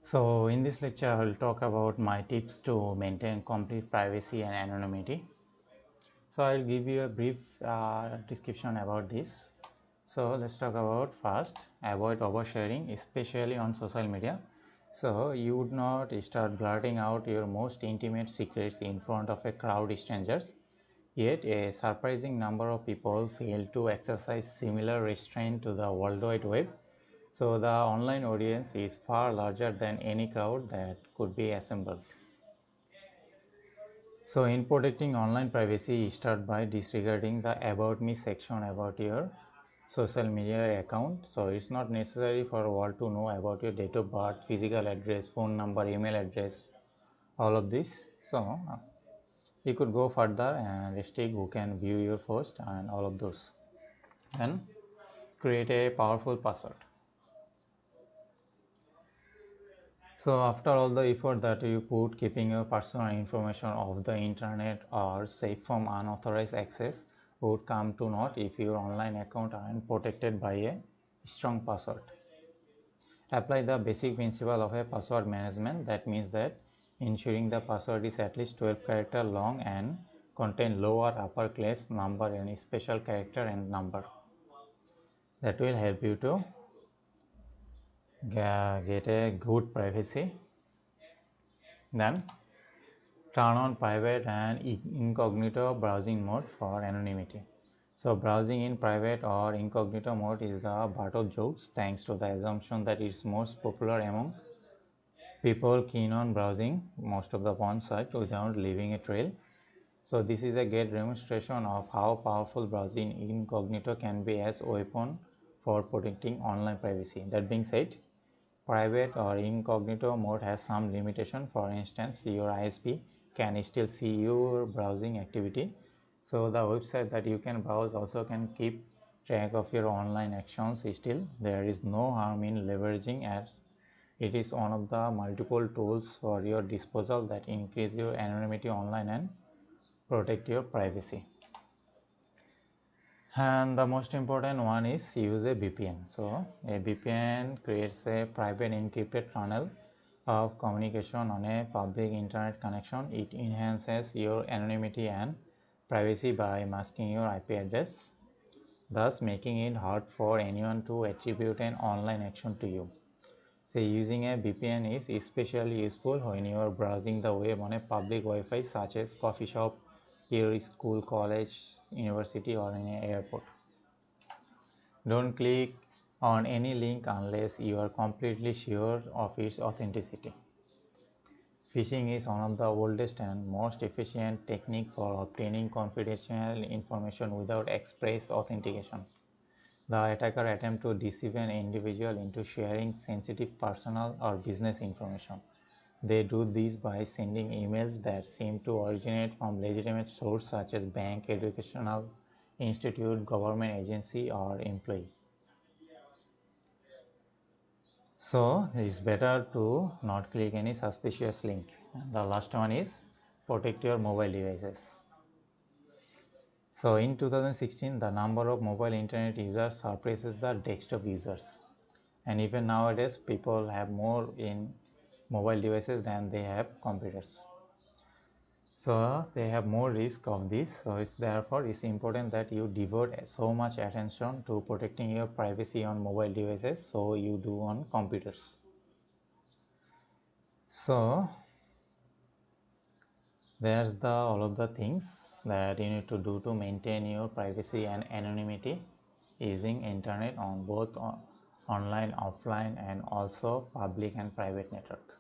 So in this lecture I will talk about my tips to maintain complete privacy and anonymity. So I will give you a brief description about this. So let's talk about first, avoid oversharing, especially on social media. So you would not start blurting out your most intimate secrets in front of a crowd of strangers. Yet a surprising number of people fail to exercise similar restraint to the World Wide Web. So the online audience is far larger than any crowd that could be assembled. So in protecting online privacy, start by disregarding the about me section about your social media account. So it's not necessary for a world to know about your date of birth, physical address, phone number, email address, all of this. So you could go further and restrict who can view your post and all of those. Then create a powerful password. So after all the effort that you put keeping your personal information off the internet or safe from unauthorized access would come to naught if your online account aren't protected by a strong password. Apply the basic principle of a password management. That means that ensuring the password is at least 12 character long and contain lower uppercase number and special character and number. That will help you to get a good privacy. Then turn on private and incognito browsing mode for anonymity. So browsing in private or incognito mode is the butt of jokes thanks to the assumption that it's most popular among people keen on browsing most of the porn site without leaving a trail. So this is a great demonstration of how powerful browsing incognito can be as a weapon for protecting online privacy. That being said, private or incognito mode has some limitation. For instance, your ISP can still see your browsing activity. So the website that you can browse also can keep track of your online actions. Still, there is no harm in leveraging as it is one of the multiple tools for your disposal that increase your anonymity online and protect your privacy. And the most important one is use a VPN. So a VPN creates a private encrypted tunnel of communication on a public internet connection. It enhances your anonymity and privacy by masking your IP address, thus making it hard for anyone to attribute an online action to you. So using a VPN is especially useful when you are browsing the web on a public Wi-Fi such as coffee shop, your school, college, university, or in an airport. Don't click on any link unless you are completely sure of its authenticity. Phishing is one of the oldest and most efficient technique for obtaining confidential information without express authentication. The attacker attempts to deceive an individual into sharing sensitive personal or business information. They do this by sending emails that seem to originate from legitimate sources such as bank, educational institute, government agency, or employee. So it's better to not click any suspicious link. And the last one is protect your mobile devices. So in 2016, the number of mobile internet users surpasses the desktop users. And even nowadays, people have more in mobile devices than they have computers. So they have more risk of this. So it's important that you devote so much attention to protecting your privacy on mobile devices so you do on computers. So there's all of the things that you need to do to maintain your privacy and anonymity using internet on both online, offline, and also public and private network.